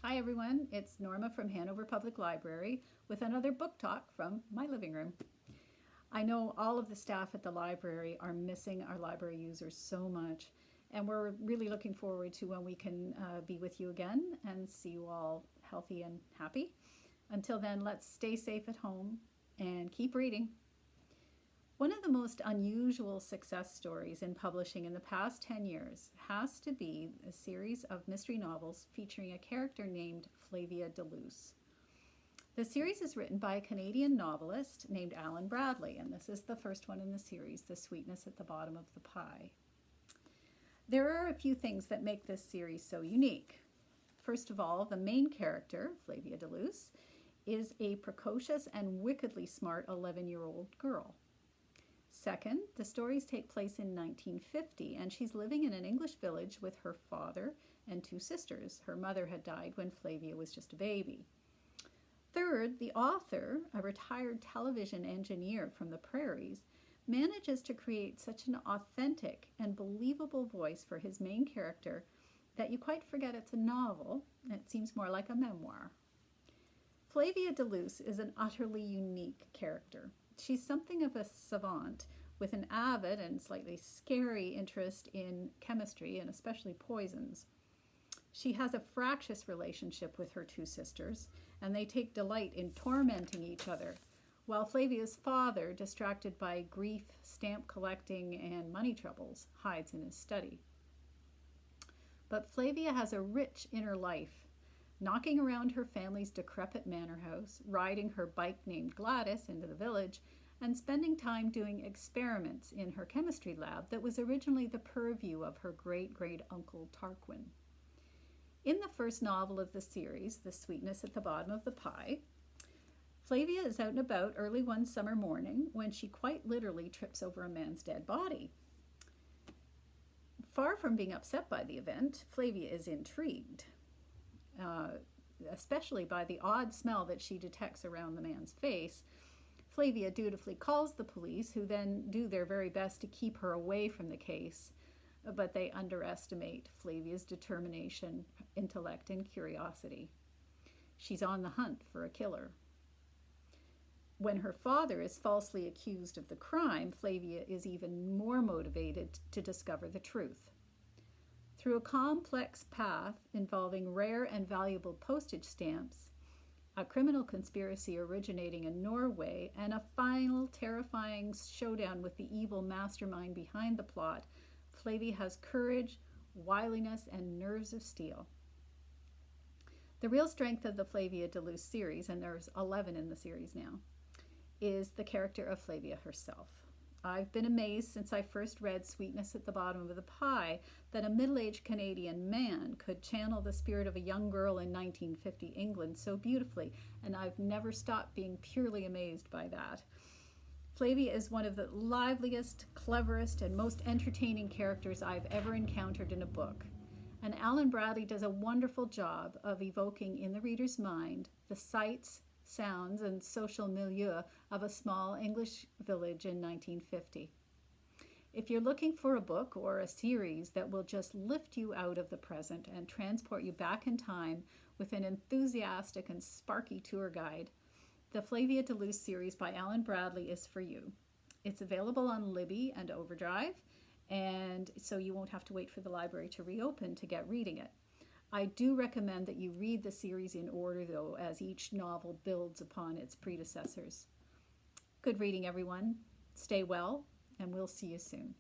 Hi everyone, it's Norma from Hanover Public Library with another book talk from my living room. I know all of the staff at the library are missing our library users so much, and we're really looking forward to when we can be with you again and see you all healthy and happy. Until then, let's stay safe at home and keep reading. One of the most unusual success stories in publishing in the past 10 years has to be a series of mystery novels featuring a character named Flavia de Luce. The series is written by a Canadian novelist named Alan Bradley, and this is the first one in the series, The Sweetness at the Bottom of the Pie. There are a few things that make this series so unique. First of all, the main character, Flavia de Luce, is a precocious and wickedly smart 11-year-old girl. Second, the stories take place in 1950, and she's living in an English village with her father and two sisters. Her mother had died when Flavia was just a baby. Third, the author, a retired television engineer from the prairies, manages to create such an authentic and believable voice for his main character that you quite forget it's a novel, and it seems more like a memoir. Flavia de Luce is an utterly unique character. She's something of a savant with an avid and slightly scary interest in chemistry and especially poisons. She has a fractious relationship with her two sisters, and they take delight in tormenting each other, while Flavia's father, distracted by grief, stamp collecting, and money troubles, hides in his study. But Flavia has a rich inner life, knocking around her family's decrepit manor house, riding her bike named Gladys into the village, and spending time doing experiments in her chemistry lab that was originally the purview of her great-great-uncle Tarquin. In the first novel of the series, The Sweetness at the Bottom of the Pie, Flavia is out and about early one summer morning when she quite literally trips over a man's dead body. Far from being upset by the event, Flavia is intrigued. Especially by the odd smell that she detects around the man's face. Flavia dutifully calls the police, who then do their very best to keep her away from the case, but they underestimate Flavia's determination, intellect, and curiosity. She's on the hunt for a killer. When her father is falsely accused of the crime, Flavia is even more motivated to discover the truth. Through a complex path involving rare and valuable postage stamps, a criminal conspiracy originating in Norway, and a final terrifying showdown with the evil mastermind behind the plot, Flavia has courage, wiliness, and nerves of steel. The real strength of the Flavia de Luce series, and there's 11 in the series now, is the character of Flavia herself. I've been amazed since I first read Sweetness at the Bottom of the Pie that a middle-aged Canadian man could channel the spirit of a young girl in 1950 England so beautifully, and I've never stopped being purely amazed by that. Flavia is one of the liveliest, cleverest, and most entertaining characters I've ever encountered in a book. And Alan Bradley does a wonderful job of evoking in the reader's mind the sights, sounds, and social milieu of a small English village in 1950. If you're looking for a book or a series that will just lift you out of the present and transport you back in time with an enthusiastic and sparky tour guide, the Flavia de Luce series by Alan Bradley is for you. It's available on Libby and Overdrive, and so you won't have to wait for the library to reopen to get reading it. I do recommend that you read the series in order, though, as each novel builds upon its predecessors. Good reading, everyone. Stay well, and we'll see you soon.